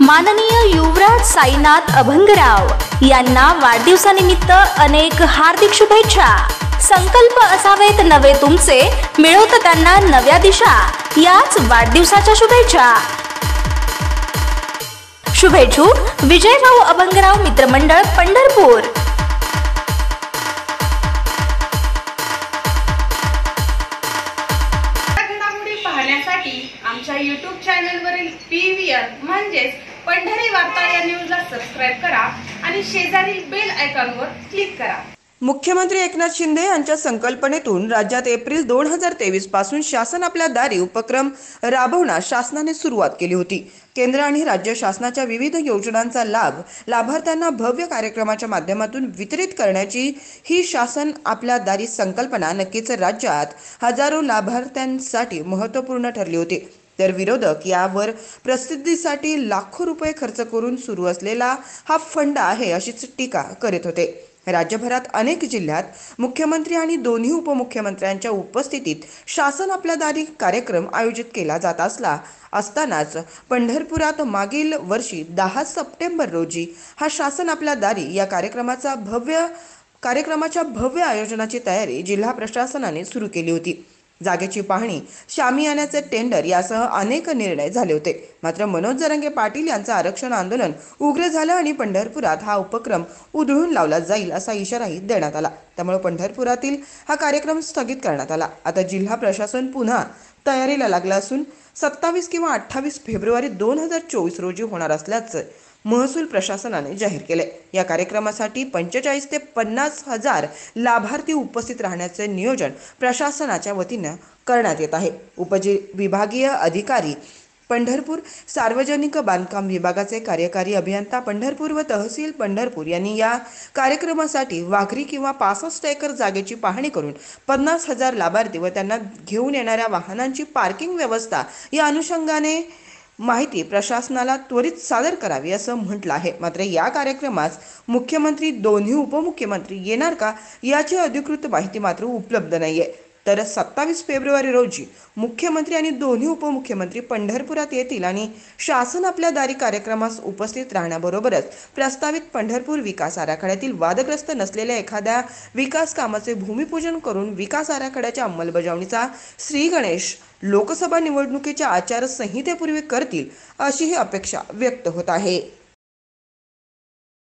माननीय युवराज साईनाथ अभंगराव यांना वाढदिवसानिमित्त अनेक हार्दिक शुभेच्छा। संकल्प असावेत नवे तुमचे, मिळवत त्यांना नव्या दिशा। याच वाढदिवसाच्या शुभेच्छा। शुभेच्छुक विजयभाऊ अभंगराव मित्रमंडळ पंढरपूर। घडामोडी पाहण्यासाठी आमच्या YouTube चॅनलवरील PVR म्हणजेच पंढरी वार्ता या न्यूजला सबस्क्राइब करा आणि शेजारील बेल आयकॉनवर क्लिक करा। मुख्यमंत्री एकनाथ शिंदे यांच्या संकल्पनेतून राज्यात एप्रिल 2023 पासून शासन आपल्या दारी उपक्रम राबवण्यास शासनाने सुरुवात केली होती। केंद्र आणि राज्य शासनाच्या विविध योजनांचा लाभ लाभार्थ्यांना भव्य कार्यक्रमाच्या माध्यमातून वितरित करण्याची ही शासन आपल्या दारी संकल्पना नक्कीच राज्यात हजारो लाभार्थ्यांसाठी महत्त्वपूर्ण ठरली होती। तर विरोधक यावर प्रसिद्धीसाठी लाखो रुपये खर्च करून सुरू असलेला हा फंड आहे अशीच टीका करीत होते। राज्यभरात अनेक जिल्ह्यात मुख्यमंत्री आणि दोन्ही उपमुख्यमंत्र्यांच्या उपस्थितीत शासन आपल्या दारी कार्यक्रम आयोजित केला जात असतानाच पंढरपुरात मागील वर्षी 10 सप्टेंबर रोजी हा शासन आपल्या दारी या कार्यक्रमाच्या भव्य आयोजनाची तयारी जिल्हा प्रशासनाने सुरू केली होती। जागेची पाहणी, शामियान्याचे टेंडर यासह अनेक निर्णय झाले होते। मात्र मनोज जरांगे पाटील यांचं आरक्षण आंदोलन उग्र झालं आणि पंढरपुरात हा उपक्रम उधळून लावला जाईल असा इशाराही देण्यात आला। त्यामुळे पंढरपुरातील हा कार्यक्रम स्थगित करण्यात आला। आता जिल्हा प्रशासन पुन्हा तयारीला लागलं असून 27 किंवा 28 फेब्रुवारी 2024 रोजी होणार असल्याचं महसूल प्रशासनाने जाहीर केले। या कार्यक्रमासाठी 45 ते 50 हजार लाभार्थी उपस्थित राहण्याचे नियोजन प्रशासनाच्या वतीने करण्यात येत आहे। उपविभागीय अधिकारी पंढरपूर, सार्वजनिक बांधकाम विभागाचे कार्यकारी अभियंता पंढरपूर व तहसील पंढरपूर यांनी या कार्यक्रमासाठी वाघरी किंवा 65 एकर जागेची पाहणी करून 50,000 लाभार्थी व त्यांना घेऊन येणाऱ्या वाहनांची पार्किंग व्यवस्था या अनुषंगाने माहिती प्रशासनाला त्वरित सादर करावी असं म्हटलं आहे। मात्र या कार्यक्रमास मुख्यमंत्री, दोन्ही उपमुख्यमंत्री येणार का याची अधिकृत माहिती मात्र उपलब्ध नाहीये। तर 27 फेब्रुवारी रोजी मुख्यमंत्री आणि दोन्ही उपमुख्यमंत्री पंढरपुरात येतील आणि शासन आपल्या दारी कार्यक्रमास उपस्थित राहण्याबरोबरच प्रस्तावित पंढरपूर विकास आराखड्यातील वादग्रस्त नसलेल्या एखाद्या विकास कामाचे भूमिपूजन करून विकास आराखड्याच्या अंमलबजावणीचा श्रीगणेश लोकसभा निवडणुकीच्या आचारसंहितेपूर्वी करतील अशी ही अपेक्षा व्यक्त होत आहे।